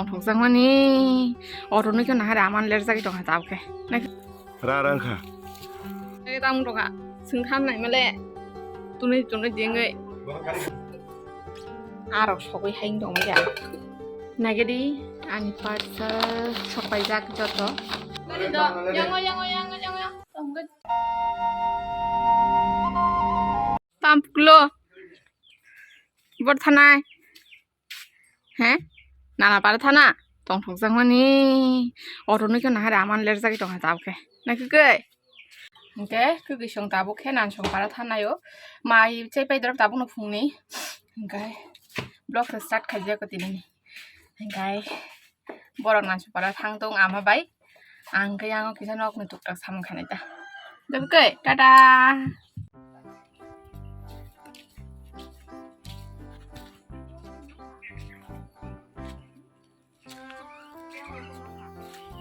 thong sang mani oro ni kan hara aman ler jagi tong ta ke Rarang kha cái tông rồi ạ xứng khăn này mà lẹ tôi nói tiếng người rồi sau cái hành động này này cái đi anh phải sắp phải ra cái chỗ đó cái đó yang tông cái tam kilo bớt thằng này hả nào là thằng nào tông thằng sang mani ở đây cái nào làm ăn lấy ra cái tông hạt tao cái này cái Oke, 그 기성 다보 캐난 성 바라타나요. 마이 제페드럽 다보 노풍니. 오케이. 블로그 스타트 가지야 거디니. 오케이. 버럭 난수 바라 상동 아마바이. 안 그냥 기선 먹는 뚝딱 삼 칸이다. 오케이. 따다.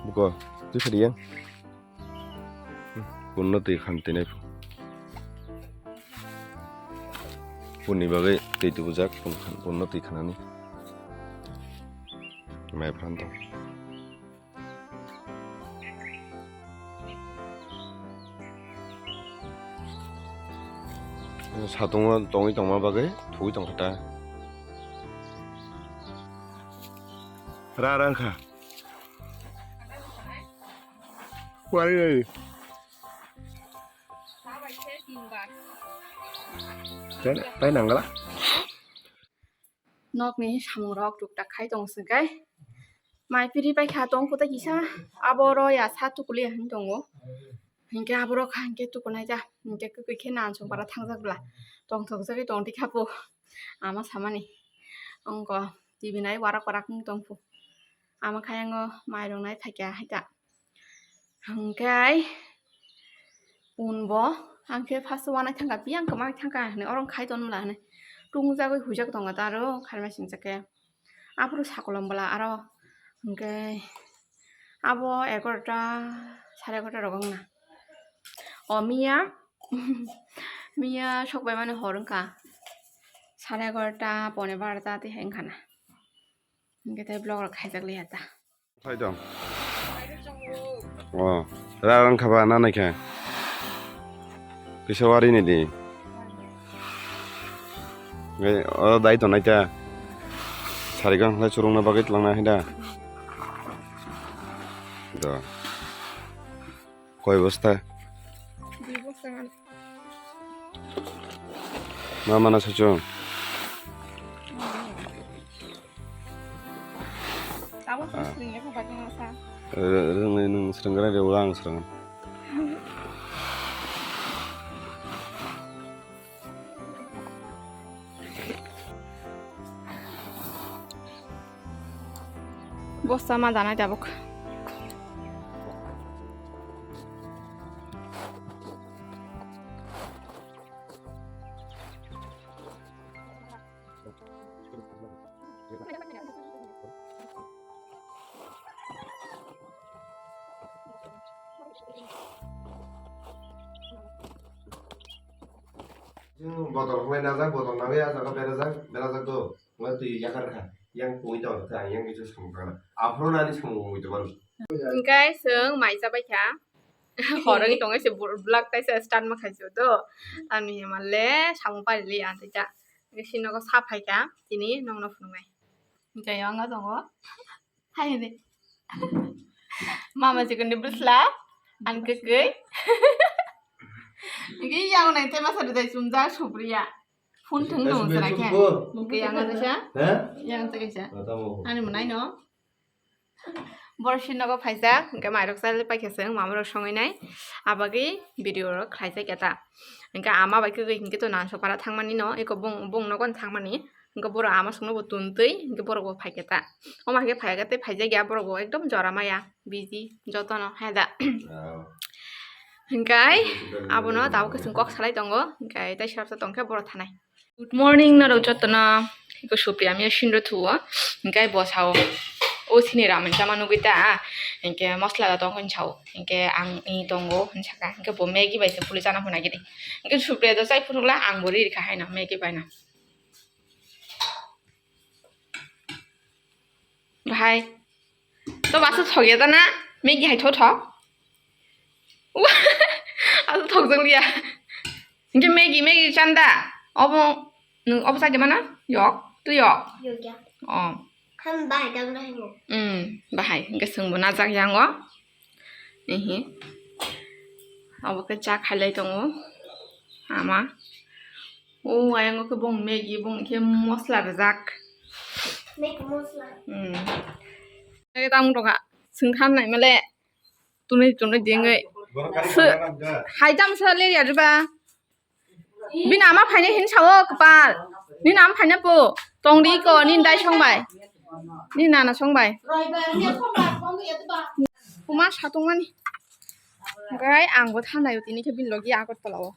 Buka, tu sedian. Punno ti khamte nai punni bagai ti tu bujak punno ti khanani mai pranto 사동은 똥이 똥마 바gai 두이 똥다 라랑카 와리 tay nặng đó nóc này sắm rọc trục đặc khai tông sự cái mai phi đi bay khá tông của ta gì sao aboro ya sát tu kuliah hình tông ngô hình cái aboro khang cái tu này ra hình cái cái nan xong para thang ra là tông thực sự cái tông thì khá phụ ama sama nih ông có tivi này warak tông phụ ama khai ngô mai đồng này thay cả hay cả hình cái unbo angke 파스와나 탕가 비앙 그만 탕가 네 어런 카이돈 라네 뚱자고 후작 동가 따로 칼마 신자게 앞으로 사골럼블라 알아 그게 아버 에거다 사례거다 로강나 미야 미야 속배만에 허른가 사례거다 보내바르다 티 행카나 이게 대 블로그를 가작리했다 사이정 라랑 카바 나나케 Kisawari ni di, gay dai to naita, sarigang la curung na bagit lang na hida, do, koi bosta, mama na sajo, nung serengga ada ulang sereng. Bos sama dana jabuk. Botol main nazak botol nawe ya jaga berazak do ngerti yakar kah yang pui to ta yang itu sangkana afro nani sangu itu baru Cái sướng mày sao bây chả họ đang trong cái sự vlog cái sự start mà khai sự đó anh mình mà lẽ xong phải đi ăn thì chả cái xin nó có sắp hay chả thì ní nó phụ này cái ông ở trong đó hay gì mama chỉ cần đi bứt lá ăn cái cưới cái dao này thế mà sao được chúng ta chụp đi à phun thứng đồng sẽ cái cái yang ở đây yang cái gì anh mình nói nó 버시나가 파이자 그러니까 마이럭살 빠이keseng 마마로 성이나이 아바기 비디오로 클라이자 게다 그러니까 아마 바이 그게 인게 또 난서 바라 탕만이 너 이거 봉너건 탕만이 그러니까 보러 아마 성노 보tun뜨이 이게 보러고 파이겠다 어마게 파이겠대 파이자 게 보러고 एकदम जरामाया 비지 저떠너 해다 그러니까 아보너 다오게 숨꼭 살아이 던거 그러니까 이따 시럽서 던게 보러 타나이 Good morning 나로 저떠너 이거 쇼피아미야 신로 투어 그러니까 버사오 ô xin ra mình chama nugi ta inke masla da tong chau inke ang ni tongo chaka inke bo megi bai se puli chana phuna gidi inke supre da sai phunula ang bori kha haina megi bai na Bye. Tôi bảo sao thổi ra na. Mấy cái hay thốt thọ. À thổi dừng đi à. 이제 매기 짠다. 어부 사지 마나? 또 역. 여기야. 어. 한 발 잡으라 해고. 바하이. 그러니까 승부 나작 양어. 이히. 어부 짜 칼레 동어. 아마. 오, 아양 그 봉 매기 봉 이렇게 머슬라 작. Make mosla. cái tông rồi ạ xứng khăn này mà lẹ tụi này tiếng người hai trăm sơ lên rồi ba bên nào mà phải nên hình sáu cái ba nên nào phải nên bộ tông đi có nên đai xong bài nên nào là xong bài hôm má sao tung anh cái ăn của than này thì ní cái bên lò kia ăn có tao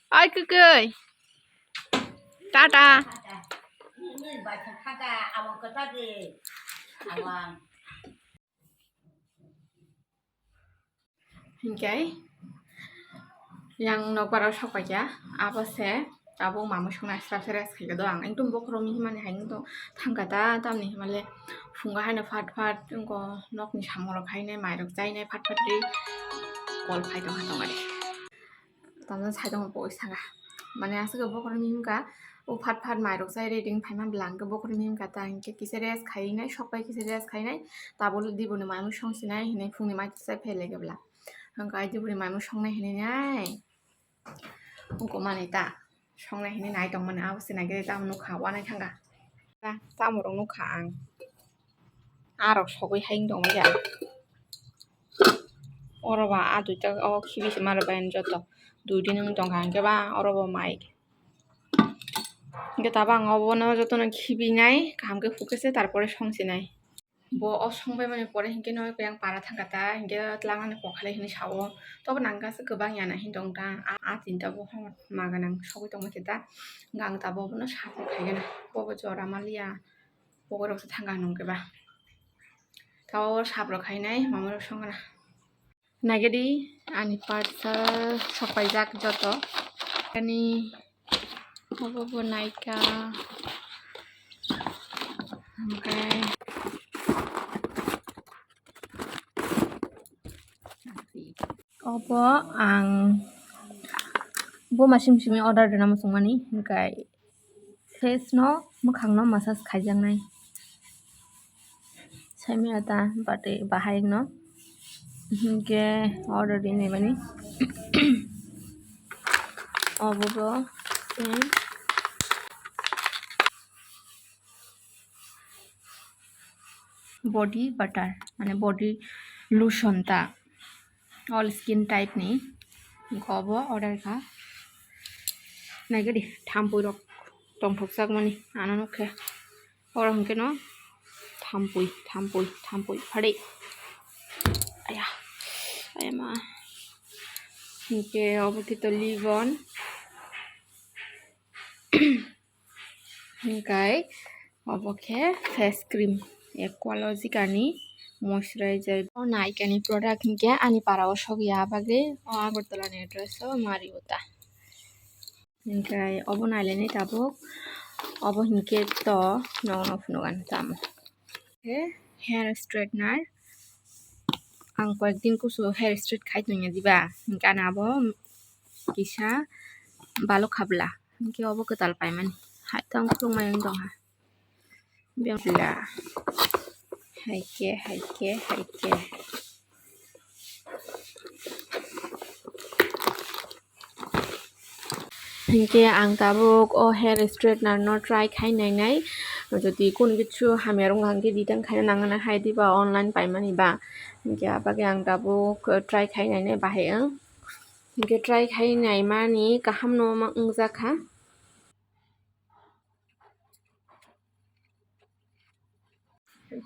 ai cứ cười ta ta hình cái yang nok bara sok aja apa se abo mama shona stress khaiga do ang engtum bokro mi himane haing to thangkata tamni himale funga haina phat phat ngo nok ni samolo khaine mairok jaine phat phat ri kol phai dong ha dong tamna sai dong boi sanga mane asga bokro mi himka ও ফাট ফাট মাইরক যাই রেডিং ফাইমা ব্লাঙ্কে বকরে মিম কাতা ইনকে কিসেরেস খাইনাই সবাই কিসেরেস খাইনাই তাবল দিবনি মাইমু সংসিনাই হিনে ফুংনি মাইতে ফেলে গেবলা গাই দিবনি মাইমু সংনাই হিনে নাই ও মানে তা সংনাই হিনে নাই দं মানে आवसे नागिरे ता नु खावा नाय थांगा ता मरं नु खा आं आरक सगै हाइं दं या अरबा आ दुइटा अ खिबिसे मारबायन जत दुइ दिन दं गांगेबा अरबा माइ 이게 다방 어버너 저도는 기비나이 감게 후께서 달보래 성시나이 뭐 성배만이 보래 hin게 너 그냥 바라탕 같다 hin게 랑안에 고칼에 hin이 샤워 또 난가서 그 방이야나 힌동다 아 진짜고 마가랑 서고 동안 됐다 강다 보고는 샤고 가게나 보고 저라 말이야 보고로서 탕가는 게 봐. 더 샤브로 가이나이 마무리 성가나 나게디 아니 파르사 석바이작 저도 아니 Apa naika okay apa ang bo masim-simi order dena musungmani kai face no mokhang no massage khaijang nai saimi ata bate bahai no ke order dine mani obo body butter माने बॉडी लोशन ता all skin type नी गब ऑर्डर का नागेदि थाम्पुई रक टंगथकसाक माने आननखे और हमके न थाम्पुई फड़े आया मा हमके अब की तो लिवन हमकाय अब के फेस क्रीम एक्वालॉजिकानि मॉइस्चराइजर और नाइकानि प्रोडक्ट के आनी पाराव सगिया बागे आगरतलानि एड्रेस मारियोता इनकाय अब नाइलेनि ताबो अब हिनके तो नौनो फुनगान तामो हेयर स्ट्रेटनर आं कয়েকদিন कुसु हेयर स्ट्रेट खाइतुनिया दिबा हिनका नाबो किसा बालो खाबला हिनके अब कताल पाइमानि हाइतां खुमायन दंहा बियावला हाइके हिनके आं ताबुक ओ हेयर स्ट्रेटनार न ट्राई खाइनाय जदि कोन किछु हामेरं हांगे दिदां खाइना नांगना हाइदिबा ऑनलाइन पाइमानि बा हिनके आबागे आं ताबुक ट्राई खाइनाय बाहाय हिनके ट्राई खाइनाय मानि गाहाम न मा उंजाखा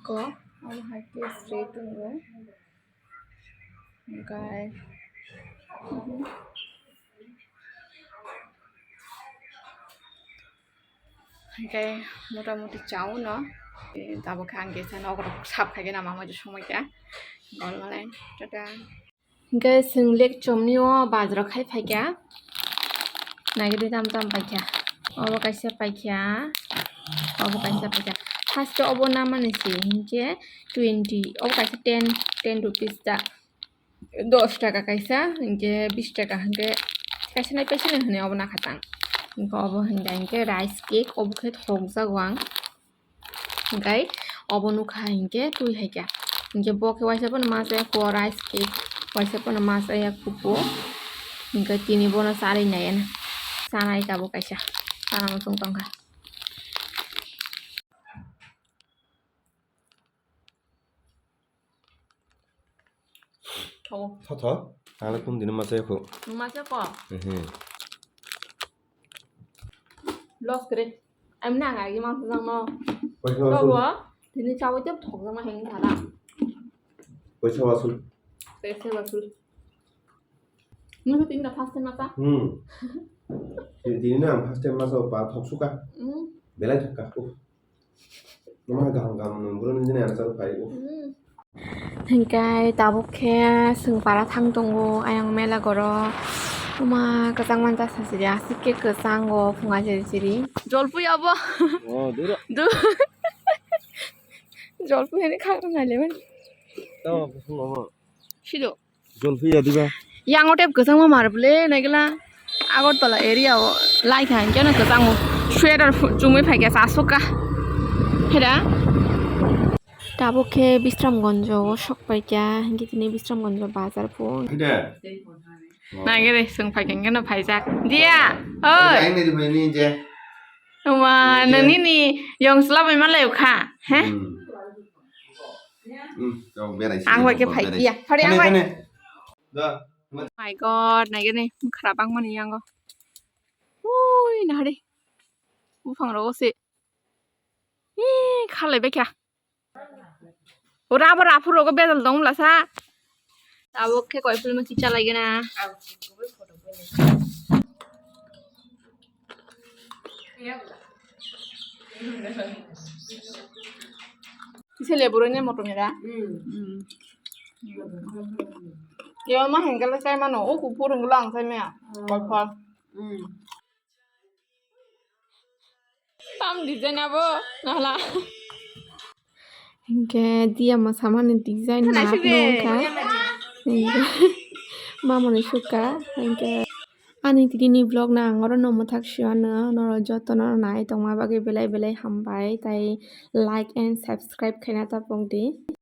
को अब हाइके स्ट्रेट होंगे गाय हाइके मोटा-मोटी चाउ न ताबो खांगे सान अगर साफ खागे ना मामा जो समय क्या गल मलाई Tata Hingga senglek comnio bazar khai paikya. Nagri tam paikya. Obo kaisa paikya. Obo kaisa paikya. First obo namane si hingke 20. Obo kaisa 10 rupees ta. 10 টাকা kaisa hingke 20 টাকা hingke kaisa nai paisa nai hone obo na khatang. Hingke obo hingke rice cake obo khe thokjagwang. Hingkai obo nukha hingke tui haikya. Hingke boke waisa pon masa ko rice cake waisa pon masa ya kupo. Hingke tini bono sari nayan. Sanai kabo kaisa. Sana mosong tongka. 더 터터 나는 좀 되는 맛이야 그 맛있을 거. Lost 그래. Em nàng ấy mà rằng nó đâu quá thì nên cháu tiếp tục ra mà hành thả ra 벌써 왔어 để xem là thứ nó tính là pasta mà ta 니는 파스텔 마서 바 턱수가 메라이 턱가 너무 강강은 물은 전에 안 써도 파이고 hình cái tao bốc khe sừng phá ra thăng tung go ayang mela goro mà cái tăng quan ta sẽ ra sức cái cửa sang go phùng ai chơi gì rồi phu yabo 늘어 너 rồi phu này khác này lấy bên 또 무슨 거 싫어 졸피야 디가 yang otep cửa sang mà mar ble này cái là agor tola area lai khan cho nó cửa sang go sweater chung mới phải cái sa soka হেরা তাবকে বিশ্রামগঞ্জ সকপাইকা হিংকিনি বিশ্রামগঞ্জ বাজার ফোন 그래 나게래 승파경견은 발작 디야 어이 아이네들 보이니 이제 와 너니니 영슬라브 말래요카 해? 좀 메라이 앙와게 발기야 허리 앙와 너 마이 갓 나게네 카라방만이 양거 오이 나리 우팡로고시 이 칼레 베캬 오라 버라 앞으로가 배달 너무 라사 나보게 거의 풀면 진짜 라이게나 이제 레버런이 먹으면라 이거 막 행갈래 삶아 놓고 구포른 걸로 안 삶이야 걸펄 땀 디자인하고 나라 이게 dia mà sama nih desain map nongka ini mama nih suka ini ani tini vlog na angoro nomo takshiana noro joto noro nai tongma bagi belai belai hambai tai like and subscribe kena tapong di